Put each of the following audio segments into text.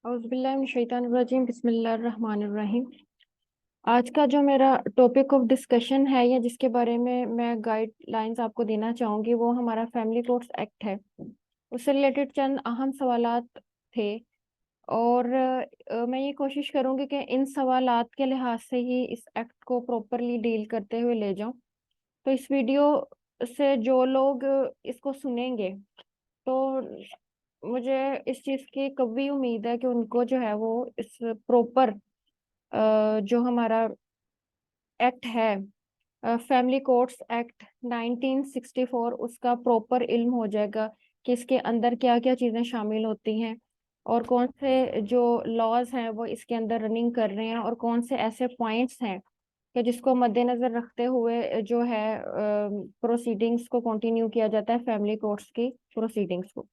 औज़ुबिल्लाहिमिनश्शैतानिर्रजीम बिस्मिल्लाहिर्रहमानिर्रहीम। आज का जो मेरा टॉपिक ऑफ डिस्कशन है या जिसके बारे में मैं गाइडलाइंस आपको देना चाहूँगी वो हमारा फैमिली कोर्ट्स एक्ट है। उससे रिलेटेड चंद अहम सवालात थे और मैं ये कोशिश करूँगी कि इन सवालात के लिहाज से ही इस एक्ट को प्रॉपरली डील करते हुए ले जाऊँ। तो इस वीडियो से जो लोग इसको सुनेंगे तो मुझे इस चीज़ की कभी उम्मीद है कि उनको जो है वो इस प्रॉपर जो हमारा एक्ट है फैमिली कोर्ट्स एक्ट 1964 उसका प्रॉपर इल्म हो जाएगा कि इसके अंदर क्या क्या चीज़ें शामिल होती हैं और कौन से जो लॉज हैं वो इसके अंदर रनिंग कर रहे हैं और कौन से ऐसे पॉइंट्स हैं कि जिसको मद्देनजर रखते हुए जो है प्रोसीडिंग्स को कंटिन्यू किया जाता है फैमिली कोर्ट्स की प्रोसीडिंग्स को।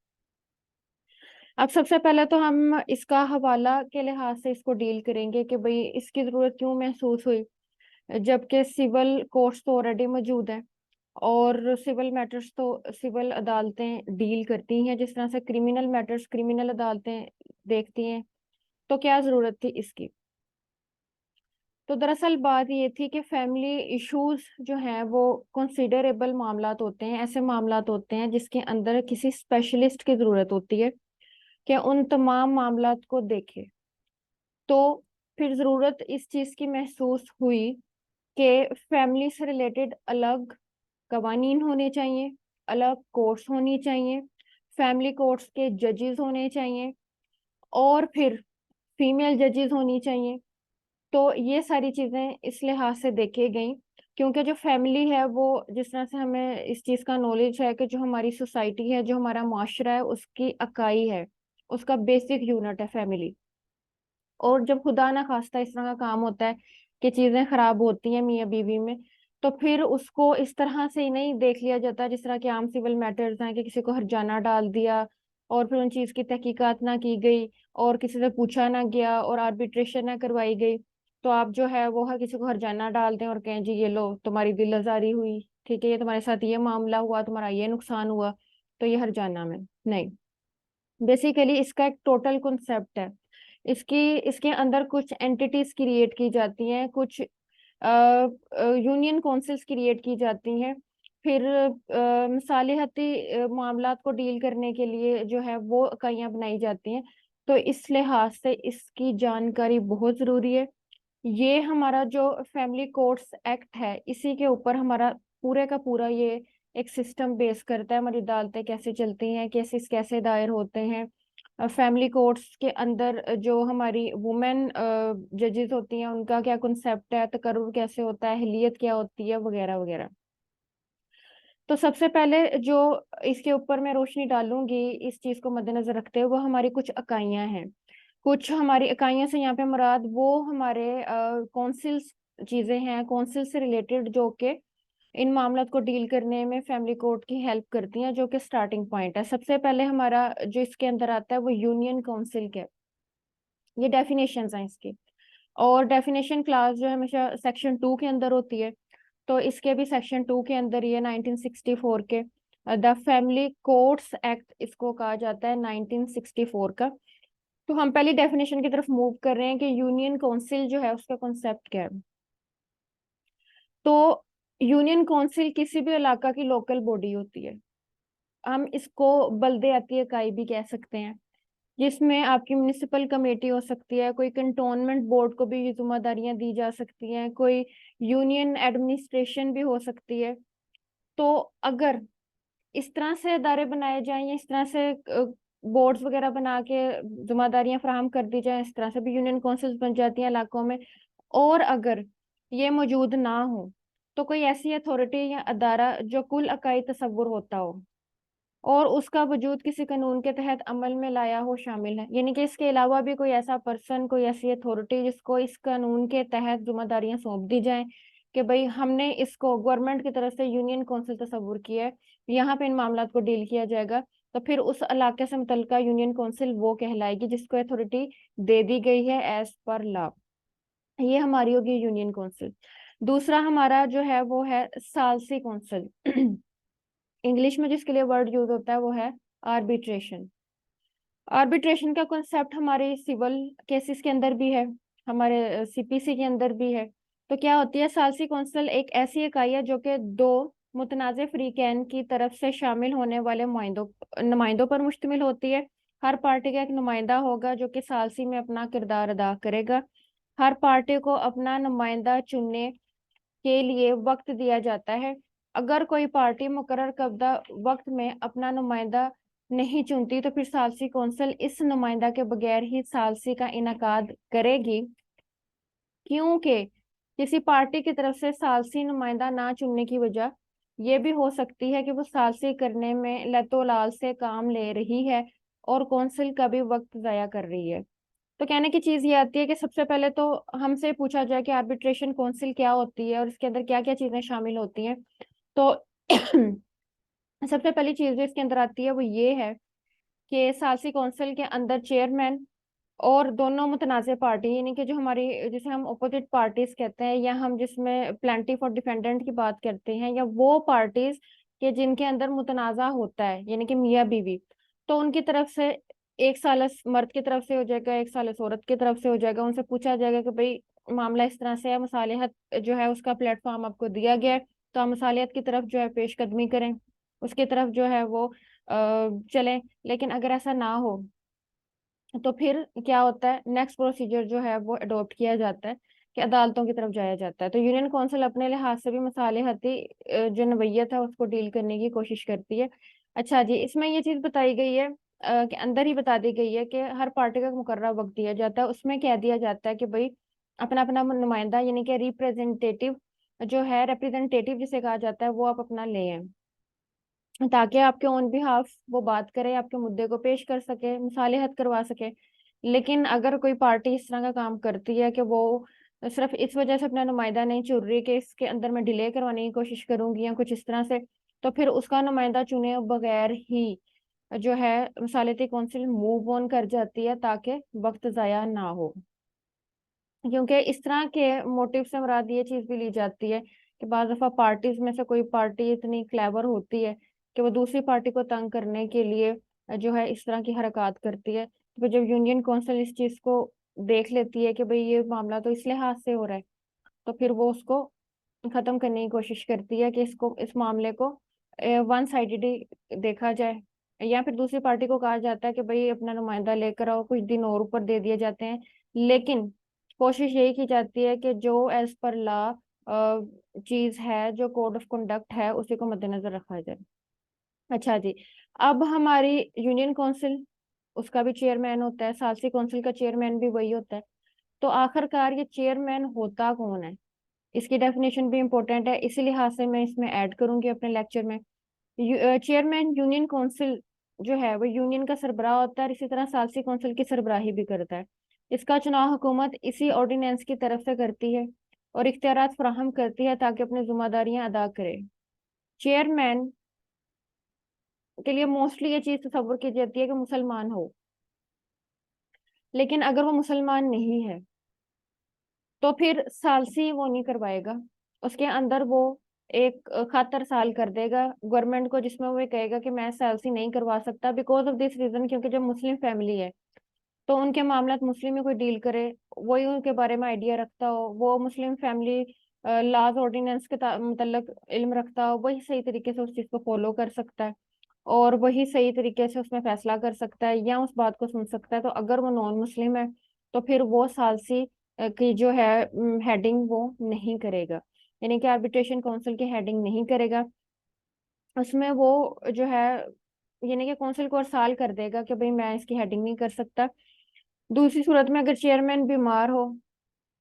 अब सबसे पहले तो हम इसका हवाला के लिहाज से इसको डील करेंगे कि भाई इसकी जरूरत क्यों महसूस हुई, जबकि सिविल कोर्ट्स तो ऑलरेडी मौजूद है और सिविल मैटर्स तो सिविल अदालतें डील करती हैं, जिस तरह से क्रिमिनल मैटर्स क्रिमिनल अदालतें देखती हैं। तो क्या जरूरत थी इसकी? तो दरअसल बात ये थी कि फैमिली इश्यूज जो हैं वो कंसिडरेबल मामलात होते हैं, ऐसे मामलात होते हैं जिसके अंदर किसी स्पेशलिस्ट की जरूरत होती है कि उन तमाम मामलात को देखे। तो फिर जरूरत इस चीज की महसूस हुई कि फैमिली से रिलेटेड अलग कवानीन होने चाहिए, अलग कोर्ट्स होनी चाहिए, फैमिली कोर्ट्स के जजेस होने चाहिए और फिर फीमेल जजेस होनी चाहिए। तो ये सारी चीजें इस लिहाज से देखी गई क्योंकि जो फैमिली है वो जिस तरह से हमें इस चीज का नॉलेज है कि जो हमारी सोसाइटी है, जो हमारा माशरा है, उसकी इकाई है, उसका बेसिक यूनिट है फैमिली। और जब खुदा ना खास्ता इस तरह का काम होता है कि चीजें खराब होती हैं मियाँ बीवी में, तो फिर उसको इस तरह से ही नहीं देख लिया जाता जिस तरह के आम सिविल मैटर्स हैं कि किसी को हर्जाना डाल दिया और फिर उन चीज की तहकीकात ना की गई और किसी से पूछा ना गया और आर्बिट्रेशन ना करवाई गई। तो आप जो है वो हर किसी को हर्जाना डाल दें और कहें जी ये लो तुम्हारी दिल आजारी हुई, ठीक है, ये तुम्हारे साथ ये मामला हुआ, तुम्हारा ये नुकसान हुआ, तो ये हर्जाना में नहीं। बेसिकली इसका एक टोटल कॉन्सेप्ट है। इसकी इसके अंदर कुछ एंटिटीज क्रिएट की जाती हैं, कुछ यूनियन काउंसिल्स क्रिएट की जाती हैं। फिर मसालिहती मामलात को डील करने के लिए जो है वो इकाइयां बनाई जाती हैं। तो इस लिहाज से इसकी जानकारी बहुत जरूरी है। ये हमारा जो फैमिली कोर्ट्स एक्ट है इसी के ऊपर हमारा पूरे का पूरा ये एक सिस्टम बेस करता है। हमारी अदालतें कैसे चलती हैं, केसेस कैसे दायर होते हैं, फैमिली कोर्ट्स के अंदर जो हमारी वुमेन जजेस होती हैं उनका क्या कॉन्सेप्ट है, तकर्रुर कैसे होता है, अहलियत क्या होती है, वगैरह वगैरह। तो सबसे पहले जो इसके ऊपर मैं रोशनी डालूंगी इस चीज को मद्देनजर रखते हुए वो हमारी कुछ इकाइयां हैं। कुछ हमारी इकाइयों से यहाँ पे मुराद वो हमारे कौंसिल्स चीजें हैं, कौंसिल से रिलेटेड जो कि इन मामलों को डील करने में फैमिली कोर्ट की हेल्प करती हैं, जो कि स्टार्टिंग पॉइंट है। सबसे पहले हमारा जो इसके अंदर आता है वो यूनियन काउंसिल के, ये डेफिनेशंस हैं इसकी। और डेफिनेशन क्लास जो है हमेशा सेक्शन 2 के अंदर होती है। तो इसके भी सेक्शन 2 के अंदर ये 1964 के द फैमिली कोर्ट्स एक्ट इसको कहा जाता है 1964 का। तो हम पहली डेफिनेशन की तरफ मूव कर रहे हैं कि यूनियन काउंसिल जो है उसका कॉन्सेप्ट क्या है। तो यूनियन काउंसिल किसी भी इलाका की लोकल बॉडी होती है। हम इसको बल्दियाती इकाई भी कह सकते हैं, जिसमें आपकी म्युनिसिपल कमेटी हो सकती है, कोई कंटोनमेंट बोर्ड को भी ये जिम्मेदारियां दी जा सकती हैं, कोई यूनियन एडमिनिस्ट्रेशन भी हो सकती है। तो अगर इस तरह से अदारे बनाए जाएं या इस तरह से बोर्ड्स वगैरह बना के जिम्मेदारियां फराहम कर दी जाए, इस तरह से भी यूनियन काउंसिल्स बन जाती हैं इलाकों में। और अगर ये मौजूद ना हो तो कोई ऐसी अथॉरिटी या अदारा जो कुल इकाई तस्वुर होता हो और उसका वजूद किसी कानून के तहत अमल में लाया हो शामिल है। यानी कि इसके अलावा भी कोई ऐसा पर्सन, कोई ऐसी अथॉरिटी जिसको इस कानून के तहत जिम्मेदारियां सौंप दी जाएं कि भाई हमने इसको गवर्नमेंट की तरफ से यूनियन काउंसिल तस्वुर किया है, यहाँ पे इन मामला को डील किया जाएगा। तो फिर उस इलाके से मुतल्लिका यूनियन काउंसिल वो कहलाएगी जिसको अथॉरिटी दे दी गई है एज पर लॉ। ये हमारी होगी यूनियन काउंसिल। दूसरा हमारा जो है वो है सालसी काउंसिल। इंग्लिश में जिसके लिए वर्ड यूज होता है वो है आर्बिट्रेशन। आर्बिट्रेशन का कॉन्सेप्ट हमारे सिविल केसेस के अंदर भी है, हमारे सीपीसी के अंदर भी है। तो क्या होती है, सालसी कौंसिल एक ऐसी इकाई है जो कि दो मुतनाज़ फ्रीकैन की तरफ से शामिल होने वाले नुमाइंदों पर मुश्तमिल होती है। हर पार्टी का एक नुमाइंदा होगा जो कि सालसी में अपना किरदार अदा करेगा। हर पार्टी को अपना नुमाइंदा चुनने के लिए वक्त दिया जाता है। अगर कोई पार्टी मुकर्रर करदा वक्त में अपना नुमाइंदा नहीं चुनती तो फिर सालसी कौंसिल इस नुमाइंदा के बगैर ही सालसी का इनेकाद करेगी। क्योंकि किसी पार्टी की तरफ से सालसी नुमाइंदा ना चुनने की वजह यह भी हो सकती है कि वो सालसी करने में लतोलाल से काम ले रही है और कौंसिल का भी वक्त जाया कर रही है। तो कहने की चीज ये आती है कि सबसे पहले तो हमसे पूछा जाए कि आर्बिट्रेशन काउंसिल क्या होती है और इसके अंदर क्या क्या चीजें शामिल होती हैं। तो सबसे पहली चीज जो इसके अंदर आती है वो ये है कि सालसी काउंसिल के अंदर चेयरमैन और दोनों मुतनाज़ पार्टी, यानी कि जो हमारी, जिसे हम अपोजिट पार्टीज कहते हैं, या हम जिसमें प्लेंटिफ और डिफेंडेंट की बात करते हैं, या वो पार्टीज के जिनके अंदर मुतनाज़ा होता है यानी कि मियाँ बीवी, तो उनकी तरफ से एक सालस मर्द की तरफ से हो जाएगा, एक सालस औरत की तरफ से हो जाएगा। उनसे पूछा जाएगा कि भाई मामला इस तरह से है, मसालिहत जो है उसका प्लेटफॉर्म आपको दिया गया है, तो आप मसालियत की तरफ जो है पेशकदमी करें, उसकी तरफ जो है वो चलें। लेकिन अगर ऐसा ना हो तो फिर क्या होता है, नेक्स्ट प्रोसीजर जो है वो अडॉप्ट किया जाता है कि अदालतों की तरफ जाया जाता है। तो यूनियन काउंसिल अपने लिहाज से भी मसालेहती जो नवैयत है उसको डील करने की कोशिश करती है। अच्छा जी, इसमें ये चीज बताई गई है कि अंदर ही बता दी गई है कि हर पार्टी का मुकर्रर वक्त दिया जाता है। उसमें कह दिया जाता है कि भाई अपना अपना नुमाइंदा यानी कि रिप्रेजेंटेटिव जो है, रिप्रेजेंटेटिव जिसे कहा जाता है, वो आप अपना ले आए ताकि आपके ऑन बिहाफ वो बात करे, आपके मुद्दे को पेश कर सके, मुसालिहत करवा सके। लेकिन अगर कोई पार्टी इस तरह का काम करती है कि वो सिर्फ इस वजह से अपना नुमाइंदा नहीं चुन रही कि इसके अंदर मैं डिले करवाने की कोशिश करूंगी या कुछ इस तरह से, तो फिर उसका नुमाइंदा चुने बगैर ही जो है मसालती कौंसिल मूव ऑन कर जाती है ताकि वक्त जाया ना हो। क्योंकि इस तरह के मोटिव से मुराद ये चीज भी ली जाती है कि बाज़ दफा पार्टीज में से कोई पार्टी इतनी क्लेवर होती है कि वो दूसरी पार्टी को तंग करने के लिए जो है इस तरह की हरकत करती है। तो जब यूनियन काउंसिल इस चीज को देख लेती है कि भाई ये मामला तो इस लिहाज से हो रहा है, तो फिर वो उसको खत्म करने की कोशिश करती है कि इसको, इस मामले को वन साइडेड देखा जाए, या फिर दूसरी पार्टी को कहा जाता है कि भाई अपना नुमाइंदा लेकर आओ, कुछ दिन और ऊपर दे दिए जाते हैं। लेकिन कोशिश यही की जाती है कि जो एज पर लॉ चीज है, जो कोड ऑफ कंडक्ट है, उसी को मद्देनजर रखा जाए। अच्छा जी, अब हमारी यूनियन काउंसिल, उसका भी चेयरमैन होता है, सालसी काउंसिल का चेयरमैन भी वही होता है। तो आखिरकार ये चेयरमैन होता कौन है, इसकी डेफिनेशन भी इंपॉर्टेंट है, इसी लिहाज से मैं इसमें ऐड करूंगी अपने लेक्चर में। चेयरमैन यूनियन काउंसिल जो है वो यूनियन का सरबराह होता है और इसी तरह सालसी काउंसिल की सरबराही भी करता है। इसका चुनाव हुकूमत इसी ऑर्डिनेंस की तरफ से करती है और इख्तियारात फराहम करती है ताकि अपनी जिम्मेदारियां अदा करे। चेयरमैन के लिए मोस्टली ये चीज तस्वुर की जाती है कि मुसलमान हो, लेकिन अगर वो मुसलमान नहीं है तो फिर सालसी वो नहीं करवाएगा। उसके अंदर वो एक खातर साल कर देगा गवर्नमेंट को, जिसमें वो ये कहेगा कि मैं सालसी नहीं करवा सकता बिकॉज ऑफ दिस रीजन, क्योंकि जब मुस्लिम फैमिली है तो उनके मामला मुस्लिम में कोई डील करे, वही उनके बारे में आइडिया रखता हो, वो मुस्लिम फैमिली लॉज ऑर्डिनेंस के मतलब इल्म रखता हो, वही सही तरीके से उस चीज को फॉलो कर सकता है और वही सही तरीके से उसमें फैसला कर सकता है या उस बात को सुन सकता है। तो अगर वो नॉन मुस्लिम है तो फिर वो सालसी की जो है हेडिंग वो नहीं करेगा, यानी कि आर्बिट्रेशन काउंसिल की हेडिंग नहीं करेगा। उसमें वो जो है यानी कि काउंसिल को अरसाल कर देगा कि भाई मैं इसकी हेडिंग नहीं कर सकता। दूसरी सूरत में अगर चेयरमैन बीमार हो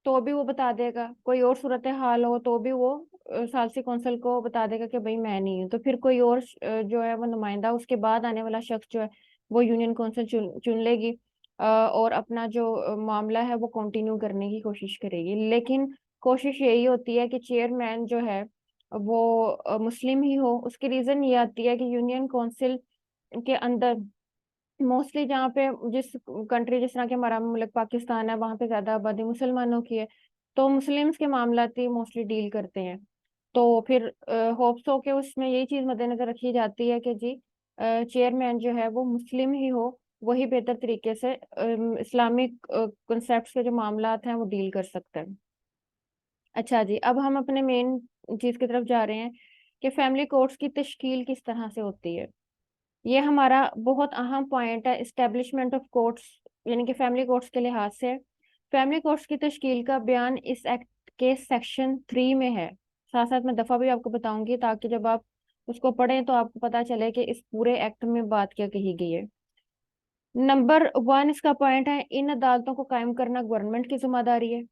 तो भी वो बता देगा, कोई और सूरत हाल हो तो भी वो सालसी कौंसिल को बता देगा कि भाई मैं नहीं हूँ, तो फिर कोई और जो है वो नुमाइंदा, उसके बाद आने वाला शख्स जो है वो यूनियन कौंसिल चुन चुन लेगी और अपना जो मामला है वो कंटिन्यू करने की कोशिश करेगी। लेकिन कोशिश यही होती है कि चेयरमैन जो है वो मुस्लिम ही हो। उसकी रीजन ये आती है कि यूनियन कौंसिल के अंदर मोस्टली जहाँ पे, जिस कंट्री, जिस तरह के हमारा मुल्क पाकिस्तान है, वहाँ पे ज्यादा आबादी मुसलमानों की है, तो मुस्लिम्स के मामलाती मोस्टली डील करते हैं। तो फिर होप्स हो के उसमें यही चीज मद्देनजर रखी जाती है कि जी चेयरमैन जो है वो मुस्लिम ही हो वही बेहतर तरीके से इस्लामिक कॉन्सेप्ट्स के जो मामलात हैं वो डील कर सकता है। अच्छा जी, अब हम अपने मेन चीज की तरफ जा रहे हैं कि फैमिली कोर्ट्स की तश्कील किस तरह से होती है। ये हमारा बहुत अहम पॉइंट है इस्टेब्लिशमेंट ऑफ कोर्ट्स, यानी कि फैमिली कोर्ट्स के लिहाज से। फैमिली कोर्ट्स की तश्कील का बयान इस एक्ट के सेक्शन 3 में है। साथ साथ मैं दफा भी आपको बताऊंगी ताकि जब आप उसको पढ़ें तो आपको पता चले कि इस पूरे एक्ट में बात क्या कही गई है। नंबर 1 इसका पॉइंट है, इन अदालतों को कायम करना गवर्नमेंट की जिम्मेदारी है।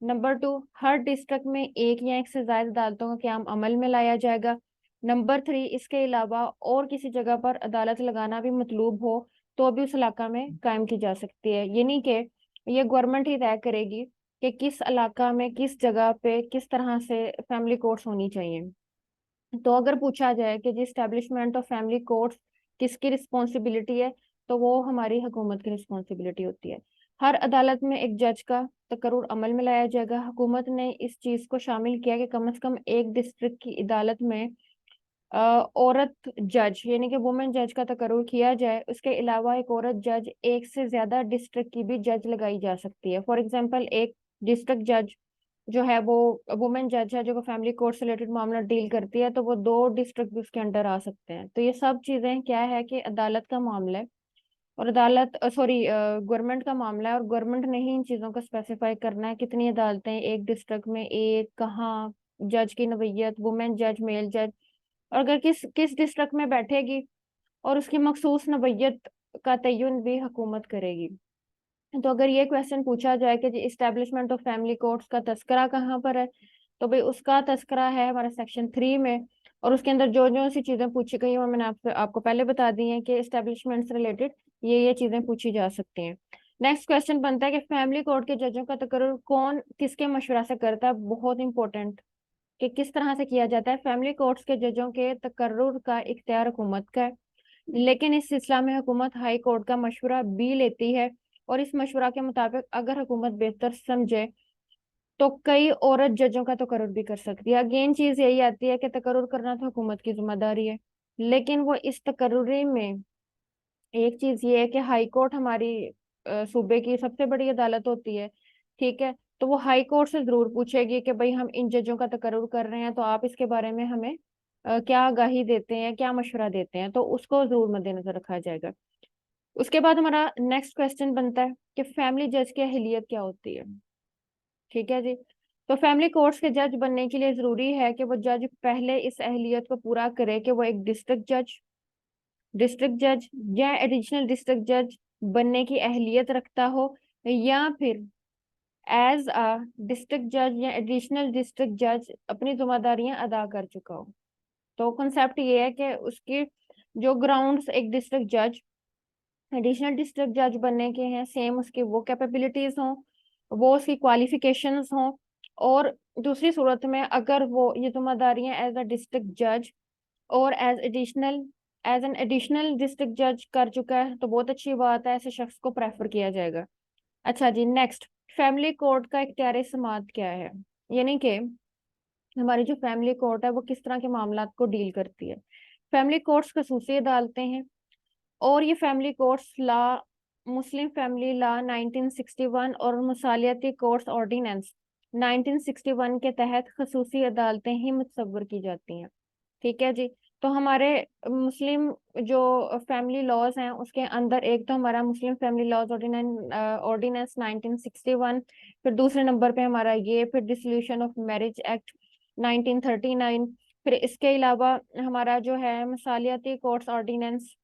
नंबर 2, हर डिस्ट्रिक्ट में एक या एक से ज्यादा अदालतों का क्याम अमल में लाया जाएगा। नंबर 3, इसके अलावा और किसी जगह पर अदालत लगाना भी मतलूब हो तो भी उस इलाका में कायम की जा सकती है, यानी कि ये गवर्नमेंट ही तय करेगी कि किस इलाका में किस जगह पे किस तरह से फैमिली कोर्ट्स होनी चाहिए। तो अगर पूछा जाए कि जी स्टैब्लिशमेंट ऑफ फैमिली कोर्ट्स किसकी रिस्पॉन्सिबिलिटी है, तो वो हमारी हुकूमत की रिस्पॉन्सिबिलिटी होती है। हर अदालत में एक जज का तकर्रुर अमल में लाया जाएगा। हुकूमत ने इस चीज को शामिल किया कि कम से कम एक डिस्ट्रिक्ट की अदालत में औरत जज यानी कि वुमेन जज का तकर्रुर किया जाए। उसके अलावा एक औरत जज एक से ज्यादा डिस्ट्रिक्ट की भी जज लगाई जा सकती है। फॉर एग्जाम्पल, एक डिस्ट्रिक्ट जज जो है वो वुमेन जज है जो फैमिली कोर्ट से रिलेटेड मामला डील करती है, तो वो 2 डिस्ट्रिक्ट भी उसके अंडर आ सकते हैं। तो ये सब चीजें क्या है कि अदालत का मामला है, और अदालत सॉरी गवर्नमेंट का मामला है, और गवर्नमेंट ने ही इन चीजों को स्पेसिफाई करना है कितनी अदालतें एक डिस्ट्रिक्ट में, एक कहाँ, जज की नौयत, वुमेन जज, मेल जज, और अगर किस किस डिस्ट्रिक्ट में बैठेगी, और उसकी मखसूस नौयत का तयन भी हुकूमत करेगी। तो अगर ये क्वेश्चन पूछा जाए कि जी इस्टेब्लिशमेंट ऑफ फैमिली कोर्ट्स का तस्करा कहाँ पर है, तो भाई उसका तस्करा है हमारा सेक्शन 3 में। और उसके अंदर जो जो सी चीजें पूछी गई हैं वो मैंने आपको पहले बता दी हैं कि इस्टेब्लिशमेंट से रिलेटेड ये चीजें पूछी जा सकती हैं। नेक्स्ट क्वेश्चन बनता है कि फैमिली कोर्ट के जजों का तकर्रुर कौन किसके मशवरा से करता है। बहुत इंपॉर्टेंट कि किस तरह से किया जाता है। फैमिली कोर्ट्स के जजों के तकर्रुर का इख्तियार हुकूमत का है, लेकिन इस सिलसिला में हुकूमत हाई कोर्ट का मशवरा भी लेती है, और इस मशवरा के मुताबिक अगर हुकूमत बेहतर समझे तो कई औरत जजों का तकर्रुर भी कर सकती है। अगेन चीज यही आती है कि तकर्रुर करना तो हुकूमत की जिम्मेदारी है, लेकिन वो इस तकर्रुरी में एक चीज ये है कि हाई कोर्ट हमारी सूबे की सबसे बड़ी अदालत होती है, ठीक है। तो वो हाई कोर्ट से जरूर पूछेगी कि भाई हम इन जजों का तकर्रुर कर रहे हैं, तो आप इसके बारे में हमें क्या आगाही देते हैं, क्या मशवरा देते हैं, तो उसको जरूर मद्देनजर रखा जाएगा। उसके बाद हमारा नेक्स्ट क्वेश्चन बनता है कि फैमिली जज की अहलियत क्या होती है। ठीक है जी, तो फैमिली कोर्ट्स के जज बनने के लिए जरूरी है कि वो जज पहले इस अहलियत को पूरा करे कि वो एक डिस्ट्रिक्ट जज या एडिशनल डिस्ट्रिक्ट जज बनने की अहलियत रखता हो, या फिर एज अ डिस्ट्रिक्ट जज या एडिशनल डिस्ट्रिक्ट जज अपनी जिम्मेदारियां अदा कर चुका हो। तो कॉन्सेप्ट ये है कि उसकी जो ग्राउंड्स एक डिस्ट्रिक्ट जज एडिशनल डिस्ट्रिक्ट जज बनने के हैं, सेम उसकी वो कैपेबिलिटीज हों, वो उसकी क्वालिफिकेशंस हों। और दूसरी सूरत में अगर वो ये जिम्मेदारियां एज अ डिस्ट्रिक्ट जज और एज एन एडिशनल डिस्ट्रिक्ट जज कर चुका है, तो बहुत अच्छी बात है, ऐसे शख्स को प्रेफर किया जाएगा। अच्छा जी, नेक्स्ट, फैमिली कोर्ट का इख्तियार समाअत क्या है, यानी कि हमारी जो फैमिली कोर्ट है वो किस तरह के मामला को डील करती है। फैमिली कोर्ट्स खसूसी अदालतें हैं, और ये फैमिली कोर्ट्स ला मुस्लिम फैमिली लॉ 1961 और मुसालियाती कोर्ट्स ऑर्डिनेंस 1961 के तहत खसूसी अदालतें ही मुतसव्वर की जाती हैं। ठीक है जी, तो हमारे मुस्लिम जो फैमिली लॉज हैं उसके अंदर एक तो हमारा मुस्लिम फैमिली लॉज ऑर्डिनेंस 1961, फिर दूसरे नंबर पे हमारा ये, फिर डिसोल्यूशन ऑफ मैरिज एक्ट 1939, फिर इसके अलावा हमारा जो है मिसालियाती कोर्ट्स ऑर्डिनेंस,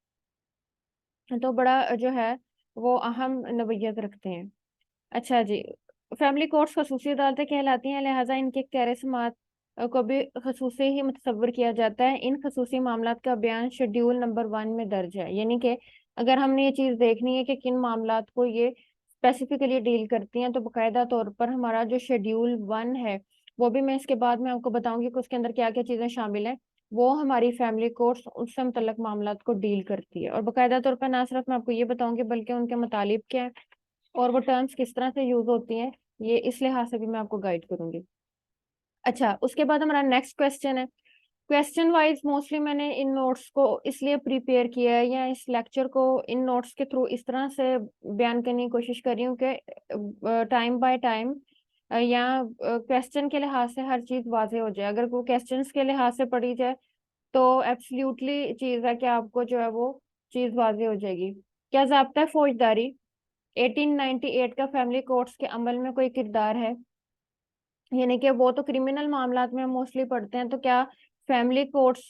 तो बड़ा जो है वो अहम नवयत रखते हैं। अच्छा जी, फैमिली कोर्ट्स खसूसी अदालतें कहलाती हैं, लिहाजा इनके इख्तियार समाअत को भी खसूसी ही मुतसव्वर किया जाता है। इन खसूसी मामलात का बयान शेड्यूल नंबर 1 में दर्ज है, यानी कि अगर हमने ये चीज देखनी है कि किन मामलात को ये स्पेसिफिकली डील करती हैं, तो बाकायदा तौर पर हमारा जो शेड्यूल 1 है, वो भी मैं इसके बाद में आपको बताऊंगी कि उसके अंदर क्या क्या चीजें शामिल हैं, वो हमारी फैमिली कोर्ट्स उससे मुतल्लक मामलात को डील करती है। और बाकायदा तौर पर ना सिर्फ मैं आपको ये बताऊंगी बल्कि उनके मुतालिब क्या है और वो टर्म्स किस तरह से यूज होती हैं, ये इस लिहाज से भी मैं आपको गाइड करूंगी। अच्छा, उसके बाद हमारा नेक्स्ट क्वेश्चन है क्वेश्चन वाइज मोस्टली मैंने इन नोट्स को इसलिए प्रिपेयर किया है या इस लेक्चर को इन नोट्स के थ्रू इस तरह से बयान करने की कोशिश कर रही हूँ कि टाइम बाय टाइम या क्वेश्चन के लिहाज से हर चीज वाजे हो जाए। अगर वो क्वेश्चंस के लिहाज से पढ़ी जाए तो एब्सोल्युटली चीज है कि आपको जो है वो चीज वाजे हो जाएगी। क्या ज़ाब्ता है फौजदारी 1898 का फैमिली कोर्ट्स के अमल में कोई किरदार है? यानी कि वो तो क्रिमिनल मामलात में मोस्टली पढ़ते हैं, तो क्या फैमिली कोर्ट्स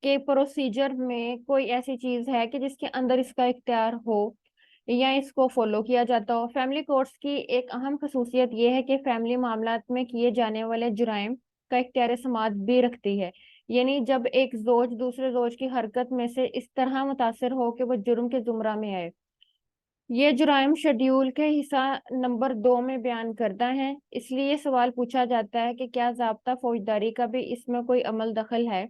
के प्रोसीजर में कोई ऐसी चीज है कि जिसके अंदर इसका इख्तियार हो या इसको फॉलो किया जाता हो? फैमिली कोर्ट्स की एक अहम खसूसियत यह है कि फैमिली मामलात में किए जाने वाले जुराइम का इख्तियार समाअत भी रखती है। यानी जब एक जोज दूसरे जोज की हरकत में से इस तरह मुतासिर हो कि वो जुर्म के जुमरा में आए, ये जुराइम शेड्यूल के हिस्सा नंबर 2 में बयान करता है। इसलिए ये सवाल पूछा जाता है कि क्या ज़ाब्ता फौजदारी का भी इसमें कोई अमल दखल है?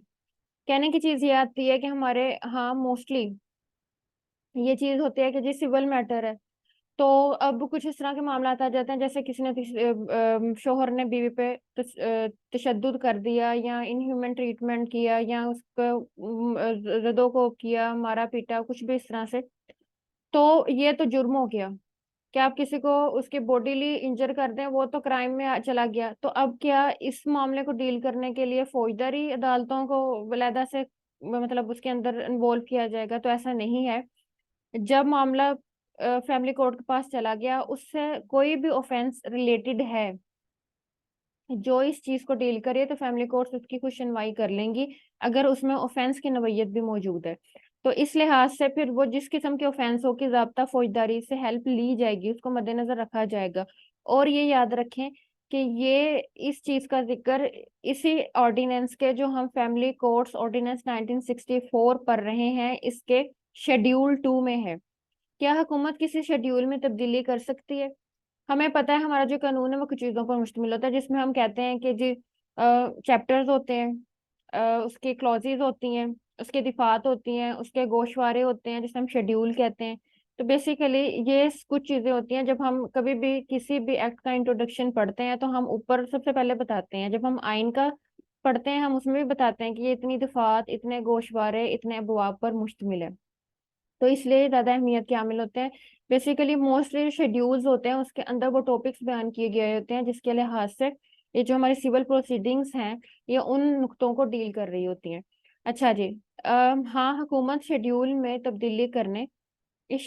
कहने की चीज ये आती है कि हमारे हाँ मोस्टली ये चीज होती है कि जी सिविल मैटर है, तो अब कुछ इस तरह के मामला आ जाते हैं जैसे किसी ने शोहर ने बीवी पे तशद्दुद कर दिया या इनह्यूमन ट्रीटमेंट किया या उसको जदों को किया, मारा पीटा, कुछ भी इस तरह से, तो ये तो जुर्म हो गया। क्या आप किसी को उसके बॉडीली इंजर कर दें, वो तो क्राइम में चला गया। तो अब क्या इस मामले को डील करने के लिए फौजदारी अदालतों को अलहदा से मतलब उसके अंदर इन्वॉल्व किया जाएगा? तो ऐसा नहीं है। जब मामला फैमिली कोर्ट के पास चला गया, उससे कोई भी ऑफेंस रिलेटेड है जो इस चीज को डील करे, तो फैमिली कोर्ट्स उसकी खुद सुनवाई कर लेंगी अगर उसमें ऑफेंस की नवयत भी मौजूद है। तो इस लिहाज से फिर वो जिस किस्म के ऑफेंस हो की ज़ाब्ता फौजदारी से हेल्प ली जाएगी उसको मद्देनजर रखा जाएगा। और ये याद रखें कि ये इस चीज का जिक्र इसी ऑर्डिनेंस के, जो हम फैमिली कोर्ट्स ऑर्डिनेंस 1964 पढ़ रहे हैं, इसके शेड्यूल 2 में है। क्या हुकूमत किसी शेड्यूल में तब्दीली कर सकती है? हमें पता है हमारा जो कानून है वो कुछ चीजों पर मुश्तमिल होता है, जिसमें हम कहते हैं कि जी चैप्टर्स होते हैं, उसके क्लॉजेज होती हैं, उसके दिफात होती हैं, उसके गोशवारे होते हैं जिसे हम शेड्यूल कहते हैं। तो बेसिकली ये कुछ चीजें होती हैं, जब हम कभी भी किसी भी एक्ट का इंट्रोडक्शन पढ़ते हैं तो हम ऊपर सबसे पहले बताते हैं, जब हम आइन का पढ़ते हैं हम उसमें भी बताते हैं कि ये इतनी दिफात, इतने गोशवारे, इतने अबवाब पर मुश्तमिल है। तो इसलिए ज्यादा अहमियत के हामिल होते हैं। बेसिकली मोस्टली शेड्यूल्स होते हैं, उसके अंदर वो टॉपिक्स बयान किए गए होते हैं जिसके लिहाज से ये जो हमारी सिविल प्रोसीडिंग्स हैं ये उन नुक्तों को डील कर रही होती हैं। अच्छा जी, हाँ, हुकूमत शेड्यूल में तब्दीली करने, इस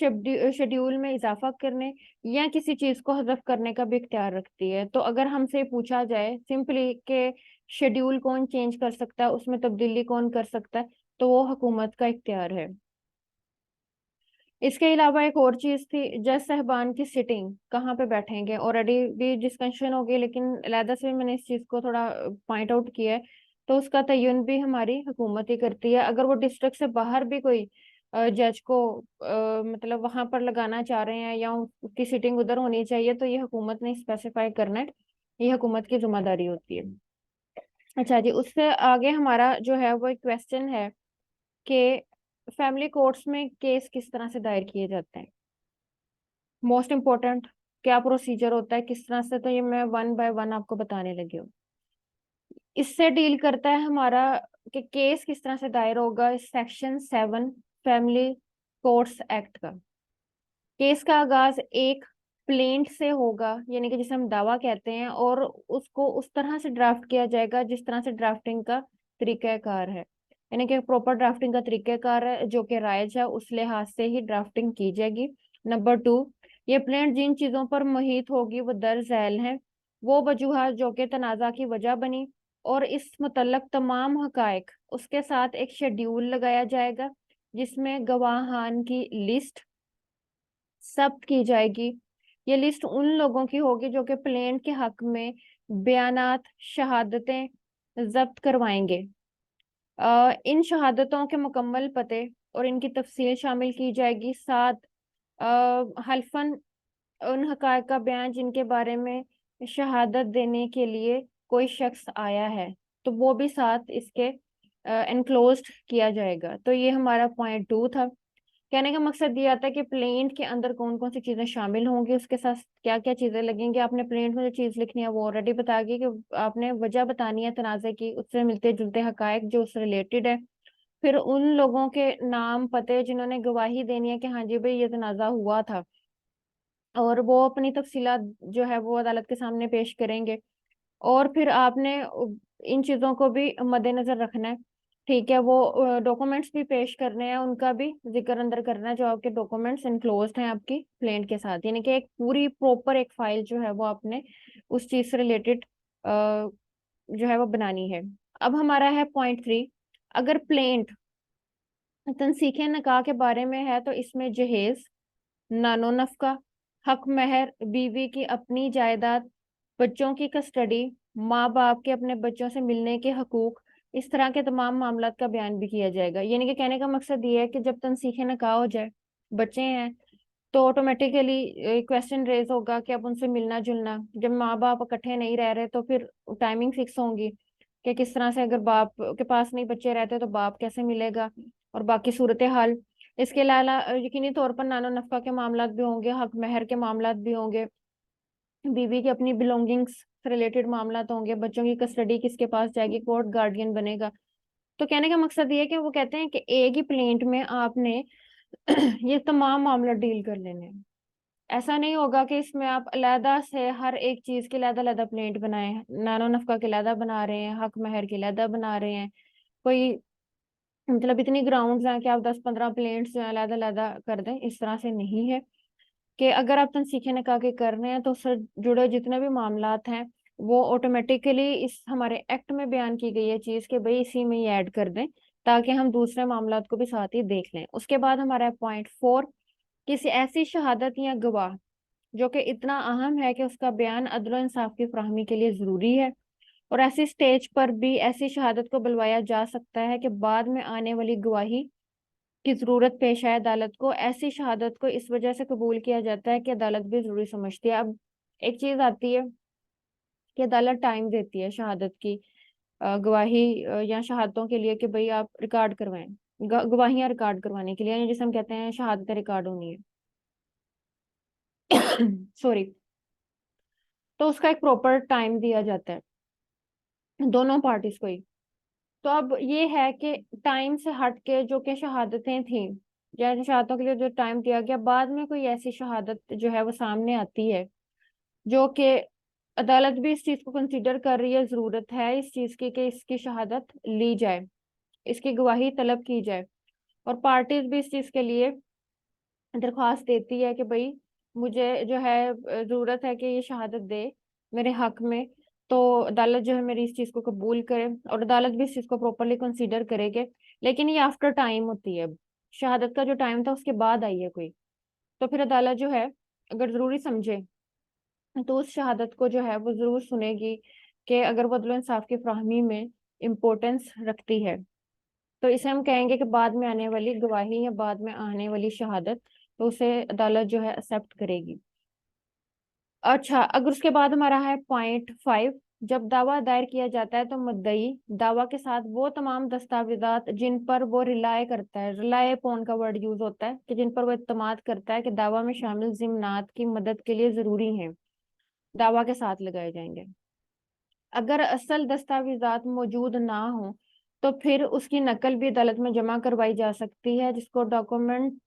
शेड्यूल में इजाफा करने या किसी चीज को हज़फ करने का भी इख्तियार रखती है। तो अगर हमसे पूछा जाए सिंपली कि शेड्यूल कौन चेंज कर सकता है, उसमें तब्दीली कौन कर सकता है, तो वो हुकूमत का इख्तियार है। इसके अलावा एक और चीज थी, जज साहबान की सिटिंग कहाँ पे बैठेंगे, ऑलरेडी भी डिस्कशन हो गई लेकिन अलहदा से मैंने इस चीज को थोड़ा पॉइंट आउट किया है। तो उसका तयन भी हमारी हुकूमत ही करती है। अगर वो डिस्ट्रिक्ट से बाहर भी कोई जज को मतलब वहां पर लगाना चाह रहे हैं या उसकी सिटिंग उधर होनी चाहिए, तो ये हुकूमत ने स्पेसिफाई करना है, ये हुकूमत की जिम्मेदारी होती है। अच्छा जी, उससे आगे हमारा जो है वो एक क्वेश्चन है कि फैमिली कोर्ट्स में केस किस तरह से दायर किए जाते हैं, मोस्ट इम्पोर्टेंट क्या प्रोसीजर होता है, किस तरह से। तो ये मैं वन बाय वन आपको बताने लगी हूँ। इससे डील करता है हमारा कि केस किस तरह से दायर होगा, सेक्शन 7 फैमिली कोर्ट्स एक्ट का। केस का आगाज एक प्लेंट से होगा, यानी कि जिसे हम दावा कहते हैं, और उसको उस तरह से ड्राफ्ट किया जाएगा जिस तरह से ड्राफ्टिंग का तरीकाकार है, यानी कि प्रॉपर ड्राफ्टिंग का तरीकाकार है जो कि राइज है, उस लिहाज से ही ड्राफ्टिंग की जाएगी। नंबर 2, ये प्लेंट जिन चीजों पर मुहित होगी वो दर्ज झैल है, वो वजूहात जो कि तनाजा की वजह बनी, और इस मुतल्लक तमाम हकायक, उसके साथ एक शेड्यूल लगाया जाएगा जिसमें गवाहान की लिस्ट जब्त की जाएगी। ये लिस्ट उन लोगों की होगी जो कि प्लेंट के हक में बयानात, शहादतें जब्त करवाएंगे। इन शहादतों के मुकम्मल पते और इनकी तफसील शामिल की जाएगी। साथ हल्फन उन हकायक का बयान जिनके बारे में शहादत देने के लिए कोई शख्स आया है, तो वो भी साथ इसके एनक्लोज्ड किया जाएगा। तो ये हमारा पॉइंट 2 था। कहने का मकसद ये आता है कि प्लेंट के अंदर कौन कौन सी चीजें शामिल होंगी, उसके साथ क्या क्या चीजें लगेंगी। आपने प्लेंट में जो चीज लिखनी है वो ऑलरेडी बता गई कि आपने वजह बतानी है तनाज़े की, उससे मिलते जुलते हकायक जो उससे रिलेटेड है। फिर उन लोगों के नाम पते जिन्होंने गवाही देनी है कि हाँ जी भाई ये तनाज़ा हुआ था, और वो अपनी तफसीलात जो है वो अदालत के सामने पेश करेंगे। और फिर आपने इन चीजों को भी मद्देनजर रखना है। ठीक है, वो डॉक्यूमेंट्स भी पेश करने हैं, उनका भी जिक्र अंदर करना है जो आपके डॉक्यूमेंट्स इनक्लोज्ड हैं आपकी प्लेंट के साथ, यानी कि एक पूरी प्रॉपर एक फाइल जो है वो आपने उस चीज से रिलेटेड जो है वो बनानी है। अब हमारा है पॉइंट 3। अगर प्लेंट तनसीखे निकाह के बारे में है तो इसमें जहेज, नानो नफका, हक महर, बीवी की अपनी जायदाद, बच्चों की कस्टडी, माँ बाप के अपने बच्चों से मिलने के हकूक, इस तरह के तमाम मामलात का बयान भी किया जाएगा। यानी कि कहने का मकसद ये है कि जब तनसीखे निकाह हो जाए, बच्चे हैं, तो ऑटोमेटिकली क्वेश्चन रेज होगा कि अब उनसे मिलना जुलना, जब माँ बाप इकट्ठे नहीं रह रहे तो फिर टाइमिंग फिक्स होंगी कि किस तरह से, अगर बाप के पास नहीं बच्चे रहते तो बाप कैसे मिलेगा, और बाकी सूरत हाल। इसके अलावा यकीनी तौर पर नानो नफका के मामलात भी होंगे, हक महर के मामलात भी होंगे, बीवी की अपनी बिलोंगिंग्स से रिलेटेड मामलात होंगे, बच्चों की कस्टडी किसके पास जाएगी, कोर्ट गार्डियन बनेगा। तो कहने का मकसद ये है कि वो कहते हैं कि एक ही प्लेंट में आपने ये तमाम मामला डील कर लेने हैं। ऐसा नहीं होगा कि इसमें आप अलहदा से हर एक चीज के अलहदा अलहदा प्लेंट बनाए, नानो नफका के अलहदा बना रहे हैं, हक महर के अलहदा बना रहे हैं। कोई मतलब इतनी ग्राउंड्स हैं कि आप 10-15 प्लेन्ट्स जो है अलग अलग कर दें, इस तरह से नहीं है। कि अगर आप तनसीखे निकाह के कर रहे हैं तो उससे जुड़े जितने भी मामलात हैं वो ऑटोमेटिकली इस हमारे एक्ट में बयान की गई है चीज कि भाई इसी में ही ऐड कर दें, ताकि हम दूसरे मामलात को भी साथ ही देख लें। उसके बाद हमारा पॉइंट 4, किसी ऐसी शहादत या गवाह जो कि इतना अहम है कि उसका बयान अदल और इंसाफ की फराहमी के लिए जरूरी है, और ऐसी स्टेज पर भी ऐसी शहादत को बुलवाया जा सकता है कि बाद में आने वाली गवाही की जरूरत पेश आए अदालत को। ऐसी शहादत को इस वजह से कबूल किया जाता है कि अदालत भी जरूरी समझती है। अब एक चीज आती है कि अदालत टाइम देती है शहादत की गवाही या शहादतों के लिए कि भाई आप रिकॉर्ड करवाएं, गवाहियां रिकॉर्ड करवाने के लिए, यानी जिसे हम कहते हैं शहादत रिकॉर्ड होनी है। सॉरी। तो उसका एक प्रॉपर टाइम दिया जाता है दोनों पार्टीज को ही। तो अब ये है कि टाइम से हट के जो कि शहादतें थी, या शहादतों के लिए जो टाइम दिया गया, बाद में कोई ऐसी शहादत जो है वो सामने आती है जो कि अदालत भी इस चीज को कंसीडर कर रही है, जरूरत है इस चीज की कि इसकी शहादत ली जाए, इसकी गवाही तलब की जाए, और पार्टीज भी इस चीज के लिए दरख्वास्त देती है कि भाई मुझे जो है जरूरत है कि ये शहादत दे मेरे हक में। तो अदालत जो है मेरी इस चीज को कबूल करे, और अदालत भी इस चीज को प्रॉपरली कंसीडर करेगी। लेकिन ये आफ्टर टाइम होती है, शहादत का जो टाइम था उसके बाद आई है कोई, तो फिर अदालत जो है अगर जरूरी समझे तो उस शहादत को जो है वो जरूर सुनेगी कि अगर वो अदल इंसाफ की फराहमी में इम्पोर्टेंस रखती है, तो इसे हम कहेंगे कि बाद में आने वाली गवाही या बाद में आने वाली शहादत, तो उसे अदालत जो है एक्सेप्ट करेगी। अच्छा, अगर उसके बाद हमारा है पॉइंट 5, जब दावा दायर किया जाता है तो मुद्दई दावा के साथ वो तमाम दस्तावेजात जिन पर वो रिलाय करता है, रिलाय अपॉन का वर्ड यूज होता है कि जिन पर वो इत्तमाद करता है कि दावा में शामिल जिम्नात की मदद के लिए जरूरी है, दावा के साथ लगाए जाएंगे। अगर असल दस्तावेजात मौजूद ना हो तो फिर उसकी नकल भी अदालत में जमा करवाई जा सकती है, जिसको डॉक्यूमेंट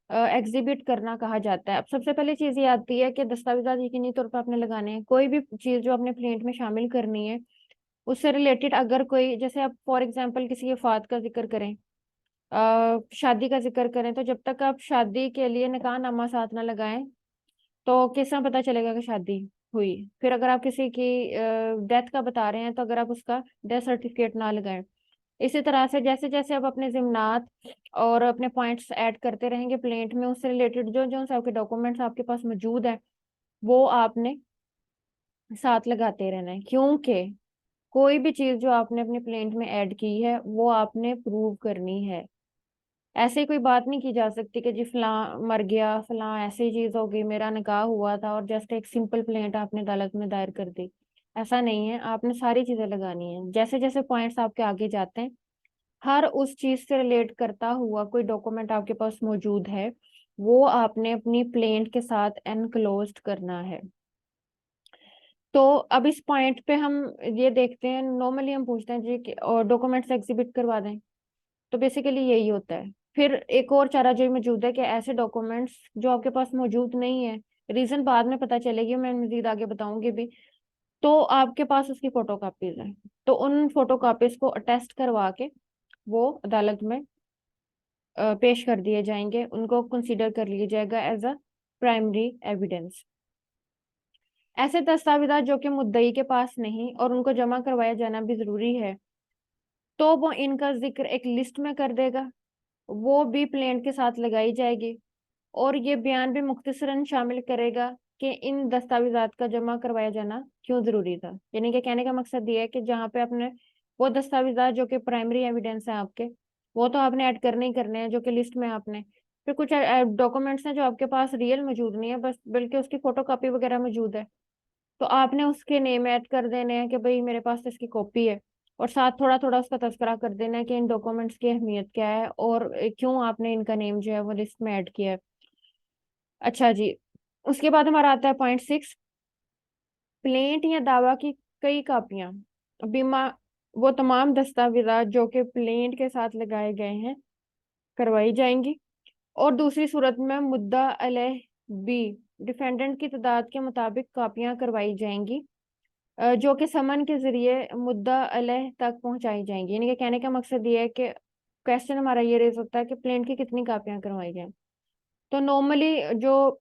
एग्जिबिट करना कहा जाता है। अब सबसे पहले चीज ये आती है कि दस्तावेजात यकीनी तौर पर आपने लगाने हैं, कोई भी चीज जो अपने प्लेंट में शामिल करनी है उससे रिलेटेड अगर कोई, जैसे आप फॉर एग्जांपल किसी वफात का जिक्र करें, शादी का जिक्र करें, तो जब तक आप शादी के लिए निकाहनामा साथ ना लगाएं तो किस तरह पता चलेगा कि शादी हुई। फिर अगर आप किसी की डेथ का बता रहे हैं तो अगर आप उसका डेथ सर्टिफिकेट ना लगाएं। इसी तरह से जैसे जैसे आप अपने जिम्नात और अपने पॉइंट्स ऐड करते रहेंगे प्लेंट में, उससे रिलेटेड जो जो आपके डॉक्यूमेंट्स आपके पास मौजूद है वो आपने साथ लगाते रहना है, क्योंकि कोई भी चीज जो आपने अपने प्लेंट में ऐड की है वो आपने प्रूव करनी है। ऐसे ही कोई बात नहीं की जा सकती कि जी फलां मर गया, फलां ऐसी चीज हो गई, मेरा निकाह हुआ था, और जस्ट एक सिंपल प्लेंट आपने अदालत में दायर कर दी। ऐसा नहीं है, आपने सारी चीजें लगानी है। जैसे जैसे पॉइंट्स आपके आगे जाते हैं हर उस चीज से रिलेट करता हुआ कोई डॉक्यूमेंट आपके पास मौजूद है, वो आपने अपनी प्लेंट के साथ एनक्लोज्ड करना है। तो अब इस पॉइंट पे हम ये देखते हैं, नॉर्मली हम पूछते हैं जी कि डॉक्यूमेंट्स एग्जिबिट करवा दें, तो बेसिकली यही होता है। फिर एक और चारा जो मौजूद है कि ऐसे डॉक्यूमेंट्स जो आपके पास मौजूद नहीं है, रीजन बाद में पता चलेगी, मैं मजीद आगे बताऊंगी भी, तो आपके पास उसकी फोटो कॉपीज हैं, तो उन फोटो कॉपीज को अटेस्ट करवा के वो अदालत में पेश कर दिए जाएंगे, उनको कंसीडर कर लिया जाएगा एज अ प्राइमरी एविडेंस। ऐसे दस्तावेज जो कि मुद्दई के पास नहीं और उनको जमा करवाया जाना भी जरूरी है, तो वो इनका जिक्र एक लिस्ट में कर देगा, वो भी प्लेंट के साथ लगाई जाएगी, और ये बयान भी मुख्तसरन शामिल करेगा कि इन दस्तावेजात का जमा करवाया जाना क्यों जरूरी था। यानी कि कहने का मकसद ये है कि जहाँ पे आपने वो दस्तावेजात जो कि प्राइमरी एविडेंस है आपके, वो तो आपने ऐड करने ही करने हैं जो कि लिस्ट में आपने, फिर कुछ डॉक्यूमेंट्स हैं जो आपके पास रियल मौजूद नहीं है बस, बल्कि उसकी फोटो कॉपी वगैरह मौजूद है, तो आपने उसके नेम ऐड कर देने हैं कि भाई मेरे पास तो इसकी कॉपी है, और साथ थोड़ा थोड़ा उसका तस्करा कर देना है कि इन डॉक्यूमेंट्स की अहमियत क्या है और क्यों आपने इनका नेम जो है वो लिस्ट में ऐड किया है। अच्छा जी, उसके बाद हमारा आता है पॉइंट 6, प्लेंट या दावा की कई कापियां बीमा, वो तमाम दस्तावेजात जो कि प्लेंट के साथ लगाए गए हैं करवाई जाएंगी, और दूसरी सूरत में मुद्दा अलैह बी डिफेंडेंट की तादाद के मुताबिक कापियां करवाई जाएंगी, जो कि समन के जरिए मुद्दा अलैह तक पहुंचाई जाएंगी। यानी कि कहने का मकसद ये है कि क्वेश्चन हमारा ये रेज होता है कि प्लेंट की कितनी कापियां करवाई जाएं। तो नॉर्मली जो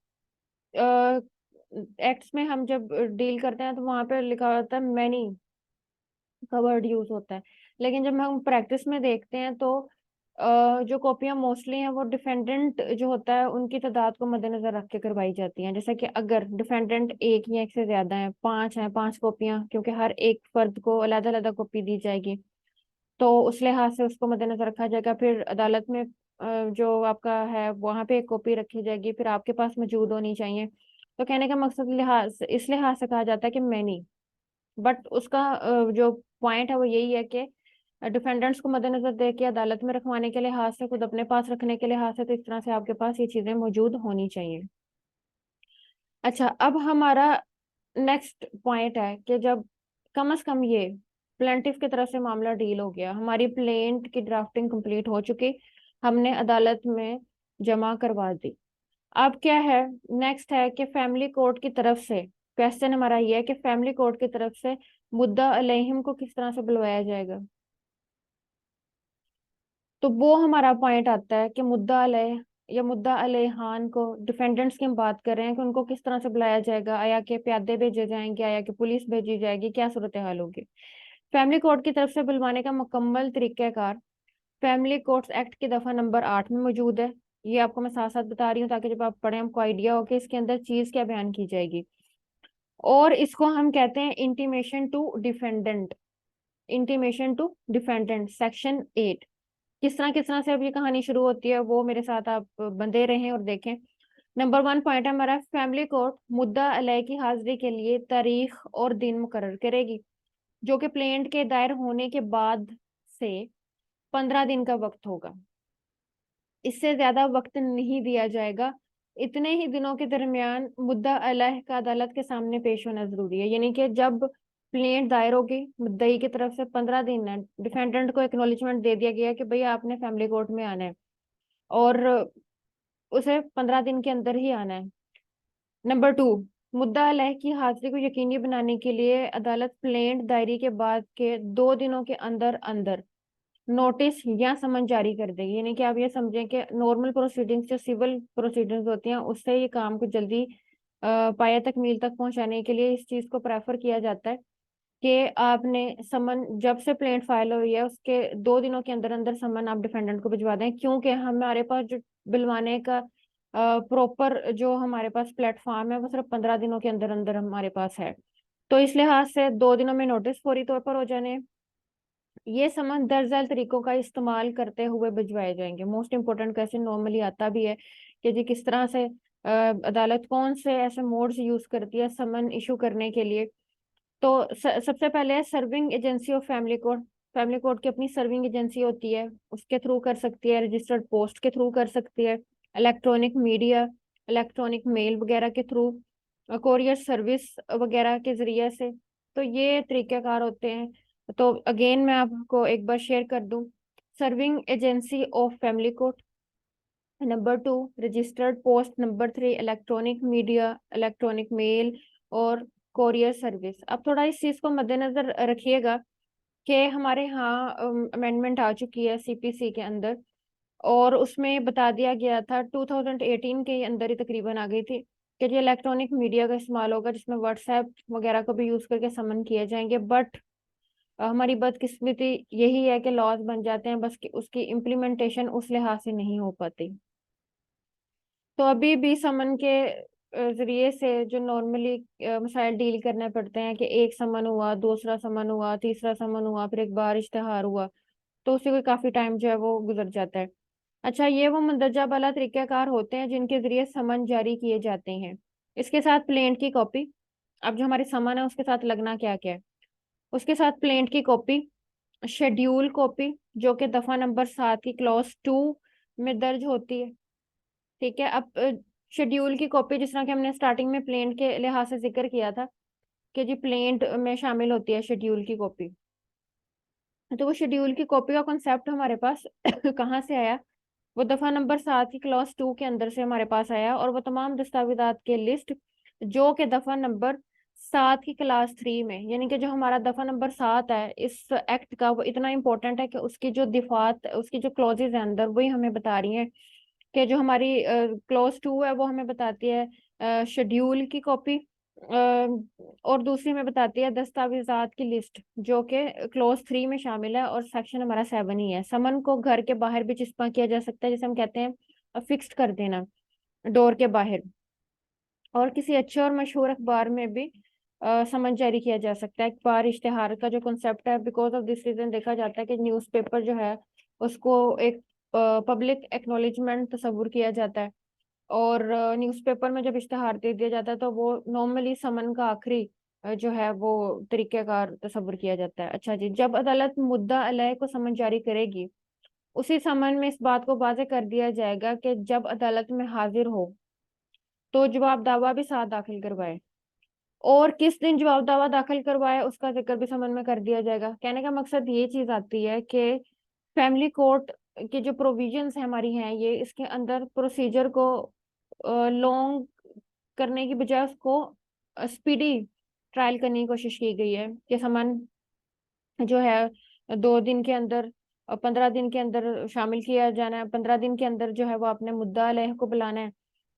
एक्ट्स में हम जब डील करते हैं तो वहां पे लिखा होता है मैनी का वर्ड यूज होता है, लेकिन जब हम प्रैक्टिस में देखते हैं तो जो कॉपियां मोस्टली हैं वो डिफेंडेंट जो होता है उनकी तादाद को मद्देनजर रख के करवाई जाती हैं। जैसे कि अगर डिफेंडेंट एक या एक से ज्यादा है, पांच हैं, पांच कॉपियां, क्योंकि हर एक फर्द को अलग अलग कॉपी दी जाएगी, तो उस लिहाज से उसको मद्देनजर रखा जाएगा। फिर अदालत में जो आपका है वहां पे एक कॉपी रखी जाएगी, फिर आपके पास मौजूद होनी चाहिए। तो कहने का मकसद इस लिहाज से कहा जाता है कि मैनी, बट उसका जो पॉइंट है वो यही है कि डिफेंडेंट्स को मद्देनजर दे के अदालत में रखवाने के लिहाज से, खुद अपने पास रखने के लिहाज से, तो इस तरह से आपके पास ये चीजें मौजूद होनी चाहिए। अच्छा, अब हमारा नेक्स्ट पॉइंट है कि जब कम से कम ये प्लेंटिफ की तरफ से मामला डील हो गया, हमारी प्लेंट की ड्राफ्टिंग कंप्लीट हो चुकी, हमने अदालत में जमा करवा दी, अब क्या है, नेक्स्ट है कि फैमिली कोर्ट की तरफ से, क्वेश्चन हमारा ये है कि फैमिली कोर्ट की तरफ से मुद्दा अलैहिम को किस तरह से बुलवाया जाएगा। तो वो हमारा पॉइंट आता है कि मुद्दा अलैह या मुद्दा अलैहान को, डिफेंडेंट्स की हम बात कर रहे हैं कि उनको किस तरह से बुलाया जाएगा, आया कि प्यादे भेजे जाएंगे, आया कि पुलिस भेजी जाएगी, क्या सूरत हाल होगी। फैमिली कोर्ट की तरफ से बुलवाने का मुकम्मल तरीकाकार फैमिली कोर्ट्स एक्ट की दफा नंबर 8 में मौजूद है। ये आपको मैं साथ साथ बता रही हूँ ताकि जब आप पढ़ें आपको आइडिया हो कि इसके अंदर चीज क्या बयान की जाएगी। और इसको हम कहते हैं intimation to defendant, intimation to defendant section 8। किस तरह से अब ये कहानी शुरू होती है वो मेरे साथ आप बंधे रहें और देखें। नंबर 1 पॉइंट है हमारा, फैमिली कोर्ट मुद्दा अलैह की हाजिरी के लिए तारीख और दिन मुकर्रर करेगी, जो कि प्लेंट के दायर होने के बाद से 15 दिन का वक्त होगा, इससे ज्यादा वक्त नहीं दिया जाएगा। इतने ही दिनों के दरमियान मुद्दा अलैह का अदालत के सामने पेश होना जरूरी है। यानी कि जब प्लेंट दायर होगी मुद्दई की तरफ से 15 दिन है, डिफेंडेंट को एक्नॉलेजमेंट दे दिया गया कि भाई आपने फैमिली कोर्ट में आना है, और उसे 15 दिन के अंदर ही आना है। नंबर 2, मुद्दा अलैह की हाजिरी को यकीनी बनाने के लिए अदालत प्लेंट दायरी के बाद के 2 दिनों के अंदर अंदर नोटिस या समन जारी कर देगी। यानी कि आप ये समझें कि नॉर्मल प्रोसीडिंग्स जो सिविल प्रोसीडिंग्स होती हैं उससे ये काम को जल्दी पाया तकमील तक पहुंचाने के लिए इस चीज को प्रेफर किया जाता है कि आपने समन जब से प्लेंट फाइल हुई है उसके 2 दिनों के अंदर अंदर समन आप डिफेंडेंट को भिजवा दें, क्योंकि हमारे पास जो बुलवाने का प्रॉपर जो हमारे पास प्लेटफॉर्म है वो सिर्फ 15 दिनों के अंदर अंदर हमारे पास है। तो इस लिहाज से 2 दिनों में नोटिस फौरी तौर पर हो जाने, ये समन दर्ज झैल तरीकों का इस्तेमाल करते हुए भिजवाए जाएंगे। मोस्ट इंपोर्टेंट क्वेश्चन नॉर्मली आता भी है कि जी किस तरह से अदालत कौन से ऐसे मोड्स यूज करती है समन इशू करने के लिए। तो सबसे पहले है serving agency of family court. Family court की अपनी सर्विंग एजेंसी होती है, उसके थ्रू कर सकती है, रजिस्टर्ड पोस्ट के थ्रू कर सकती है, इलेक्ट्रॉनिक मीडिया, इलेक्ट्रॉनिक मेल वगैरह के थ्रू, कोरियर सर्विस वगैरह के जरिए से। तो ये तरीक़ेकार होते हैं। तो अगेन मैं आपको एक बार शेयर कर दूं। Serving agency of family court, number 2 registered post, number 3 electronic media, electronic mail और कोरियर सर्विस। अब थोड़ा इस चीज़ को मद्देनजर रखिएगा कि हमारे यहाँ अमेंडमेंट आ चुकी है सीपीसी के अंदर, और उसमें बता दिया गया था 2018 के अंदर ही तकरीबन आ गई थी कि जो इलेक्ट्रॉनिक मीडिया का इस्तेमाल होगा, जिसमें व्हाट्सएप वगैरह को भी यूज करके समन किए जाएंगे। बट हमारी बदकिस्मती यही है कि लॉज बन जाते हैं, बस कि उसकी इम्प्लीमेंटेशन उस लिहाज से नहीं हो पाती। तो अभी भी समन के जरिए से जो नॉर्मली मसाइल डील करने पड़ते हैं कि एक समन हुआ, दूसरा समन हुआ, तीसरा समन हुआ, फिर एक बार इश्तेहार हुआ, तो उसी को काफी टाइम जो है वो गुजर जाता है। अच्छा, ये वो मंदरजा बाला तरीक़ाकार होते हैं जिनके जरिए समन जारी किए जाते हैं। इसके साथ प्लेंट की कॉपी। अब जो हमारे समन है उसके साथ लगना क्या क्या है, उसके साथ प्लेंट की कॉपी, शेड्यूल कॉपी जो कि दफा नंबर 7 की क्लॉज 2 में दर्ज होती है। ठीक है। अब शेड्यूल की कॉपी, जिस तरह कि हमने स्टार्टिंग में प्लेंट के लिहाज से जिक्र किया था कि जी प्लेंट में शामिल होती है शेड्यूल की कॉपी। तो वो शेड्यूल की कॉपी का कॉन्सेप्ट हमारे पास कहाँ से आया? वो दफा नंबर 7 की क्लॉज 2 के अंदर से हमारे पास आया, और वो तमाम दस्तावेजात के लिस्ट जो कि दफा नंबर 7 की क्लास 3 में, यानी कि जो हमारा दफा नंबर 7 है इस एक्ट का, वो इतना इंपॉर्टेंट है कि उसकी जो दिफात, उसकी जो क्लॉजेज है अंदर, वही हमें बता रही हैं कि जो हमारी क्लॉज 2 है वो हमें बताती है शेड्यूल की कॉपी, और दूसरी में बताती है दस्तावेजात की लिस्ट जो कि क्लॉज 3 में शामिल है, और सेक्शन हमारा 7 ही है। समन को घर के बाहर भी चिपका किया जा सकता है, जिसे हम कहते हैं फिक्स्ड कर देना डोर के बाहर, और किसी अच्छे और मशहूर अखबार में भी समन जारी किया जा सकता है। अखबार इश्तेहार का जो कॉन्सेप्ट है, बिकॉज ऑफ दिस रीजन देखा जाता है कि न्यूज़पेपर जो है उसको एक पब्लिक एक्नॉलेजमेंट तस्वुर किया जाता है, और न्यूज़पेपर में जब इश्तेहार दे दिया जाता है तो वो नॉर्मली समन का आखिरी जो है वो तरीक़ेकार तस्वुर किया जाता है। अच्छा जी, जब अदालत मुद्दा अलैह को समन जारी करेगी, उसी समन में इस बात को वाज़ेह कर दिया जाएगा कि जब अदालत में हाजिर हो तो जवाब दावा भी साथ दाखिल करवाए, और किस दिन जवाब दावा दाखिल करवाए उसका जिक्र भी समन में कर दिया जाएगा। कहने का मकसद ये चीज आती है कि फैमिली कोर्ट की जो प्रोविजंस है हमारी हैं, ये इसके अंदर प्रोसीजर को लॉन्ग करने की बजाय उसको स्पीडी ट्रायल करने की कोशिश की गई है कि समन जो है 2 दिन के अंदर, 15 दिन के अंदर शामिल किया जाना है। 15 दिन के अंदर जो है वो अपने मुद्दा अलैह को बुलाना है,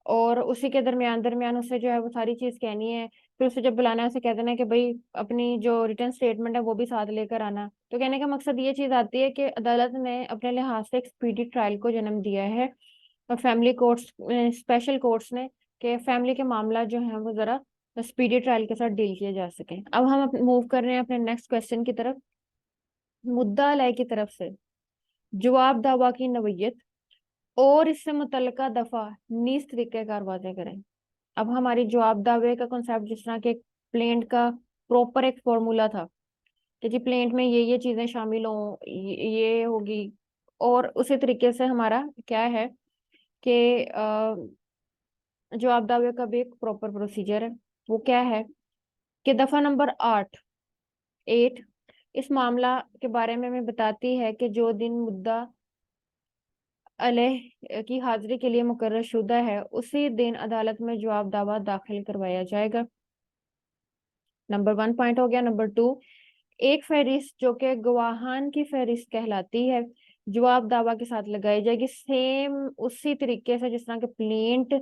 और उसी के दरमियान दरमियान उससे जो है वो सारी चीज कहनी है। फिर उसे जब बुलाना है उसे कह देना है कि भाई अपनी जो रिटर्न स्टेटमेंट है वो भी साथ लेकर आना। तो कहने का मकसद ये चीज आती है कि अदालत ने अपने लिहाज से एक स्पीडी ट्रायल को जन्म दिया है, और फैमिली कोर्ट्स, स्पेशल कोर्ट्स ने, कि फैमिली के मामला जो है वो जरा स्पीडी ट्रायल के साथ डील किए जा सके। अब हम मूव कर रहे हैं अपने नेक्स्ट क्वेश्चन की तरफ। मुद्दा अलय की तरफ से जवाब दावा की नवयत और इससे मुतल्लिका दफा नीज तरीक़ेकार वाज़ेह करें। अब हमारी जवाब दावे का कॉन्सेप्ट, जिस तरह के प्लेंट का प्रॉपर एक फॉर्मूला था कि जी प्लेंट में ये चीजें शामिल हों, ये होगी, और उसी तरीके से हमारा क्या है कि जवाब दावे का भी एक प्रॉपर प्रोसीजर है। वो क्या है कि दफा नंबर 8 इस मामला के बारे में हमें बताती है कि जो दिन मुद्दा अलैह की हाजिरी के लिए मुकर्रर शुदा है, उसी दिन अदालत में जवाब दावा दाखिल करवाया जाएगा। नंबर 1 पॉइंट हो गया। नंबर 2, एक फहरिस्त जो कि गवाहान की फहरिस्त कहलाती है, जवाब दावा के साथ लगाई जाएगी, सेम उसी तरीके से जिस तरह के प्लेंट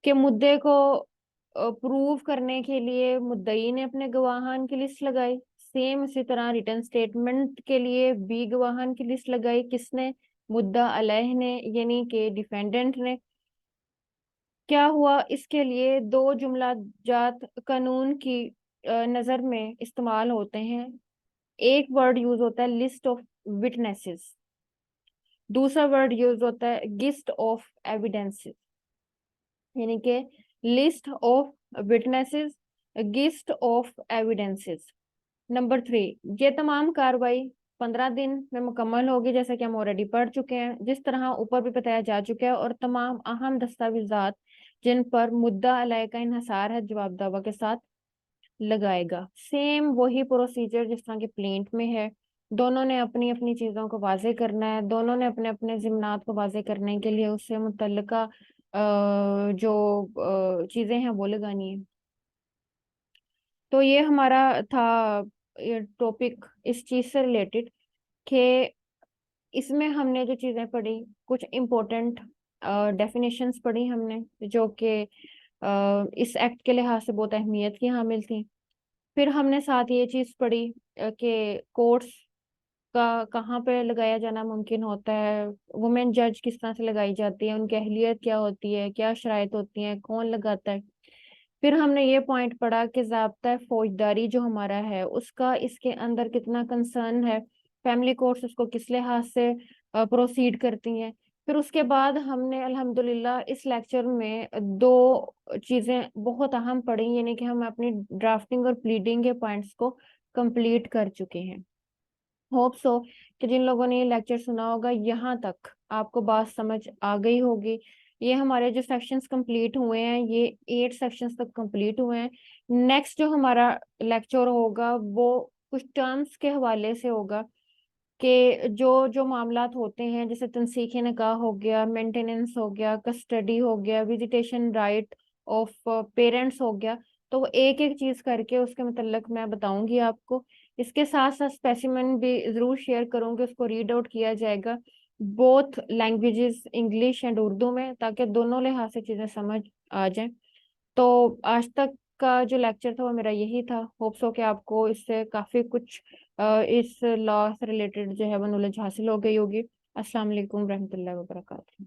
के मुद्दे को प्रूव करने के लिए मुद्दई ने अपने गवाहान की लिस्ट लगाई, सेम इसी तरह रिटर्न स्टेटमेंट के लिए भी गवाहान की लिस्ट लगाई। किसने? मुद्दा अलैह ने, यानी कि डिफेंडेंट ने। क्या हुआ? इसके लिए दो जुमला जात कानून की नजर में इस्तेमाल होते हैं। एक वर्ड यूज होता है लिस्ट ऑफ विटनेसेस, दूसरा वर्ड यूज होता है गिस्ट ऑफ एविडेंसेस, यानी कि list of witnesses, gist of evidences. Number 3, ये तमाम कार्रवाई 15 दिन में मुकम्मल होगी, जैसा कि हम ऑलरेडी पढ़ चुके हैं, जिस तरह ऊपर भी बताया जा चुका है, और तमाम अहम दस्तावेजात जिन पर मुद्दा अलय का इन्हसार है जवाब दावा के साथ लगाएगा। सेम वही प्रोसीजर जिस तरह के प्लेंट में है। दोनों ने अपनी अपनी चीजों को वाजे करना है, दोनों ने अपने अपने जिम्नात को वाजे करने के लिए उससे मुतल्लिका जो चीजें हैं वो लगानी है। तो ये हमारा था टॉपिक इस चीज से रिलेटेड, कि इसमें हमने जो चीजें पढ़ी, कुछ इम्पोर्टेंट डेफिनेशंस पढ़ी हमने, जो कि इस एक्ट के लिहाज से बहुत अहमियत की हामिल थी। फिर हमने साथ ये चीज पढ़ी कि कोर्ट्स का कहाँ पे लगाया जाना मुमकिन होता है, वुमेन जज किस तरह से लगाई जाती है, उनकी अहलियत क्या होती है, क्या शराइत होती है, कौन लगाता है। फिर हमने ये पॉइंट पढ़ा कि ज़ाब्ता फौजदारी जो हमारा है उसका इसके अंदर कितना कंसर्न है, फैमिली कोर्ट्स उसको किस लिहाज से प्रोसीड करती हैं। फिर उसके बाद हमने अल्हम्दुलिल्लाह इस लेक्चर में दो चीज़ें बहुत अहम पढ़ी, यानी कि हम अपनी ड्राफ्टिंग और प्लीडिंग के पॉइंट्स को कंप्लीट कर चुके हैं। होप सो कि जिन लोगों ने ये लेक्चर सुना होगा यहाँ तक आपको बात समझ आ गई होगी। ये हमारे जो सेक्शंस कंप्लीट हुए हैं, ये 8 सेक्शंस तक कंप्लीट हुए हैं। नेक्स्ट जो हमारा लेक्चर होगा वो कुछ टर्म्स के हवाले से होगा, कि जो जो मामलात होते हैं, जैसे तनसीखे निकाह हो गया, मेंटेनेंस हो गया, कस्टडी हो गया, विजिटेशन राइट ऑफ पेरेंट्स हो गया। तो एक एक चीज करके उसके मतलब मैं बताऊंगी आपको। इसके साथ साथ स्पेसिमेन भी जरूर शेयर करूंगी, उसको रीड आउट किया जाएगा both languages, English and Urdu में, ताकि दोनों लिहाज से चीजें समझ आ जाएं। तो आज तक का जो लेक्चर था वो मेरा यही था। होप्स हो कि आपको इससे काफी कुछ इस लॉ से रिलेटेड जो है वो नॉलेज हासिल हो गई होगी। अस्सलाम वालेकुम रहमतुल्लाहि व बरकातहू।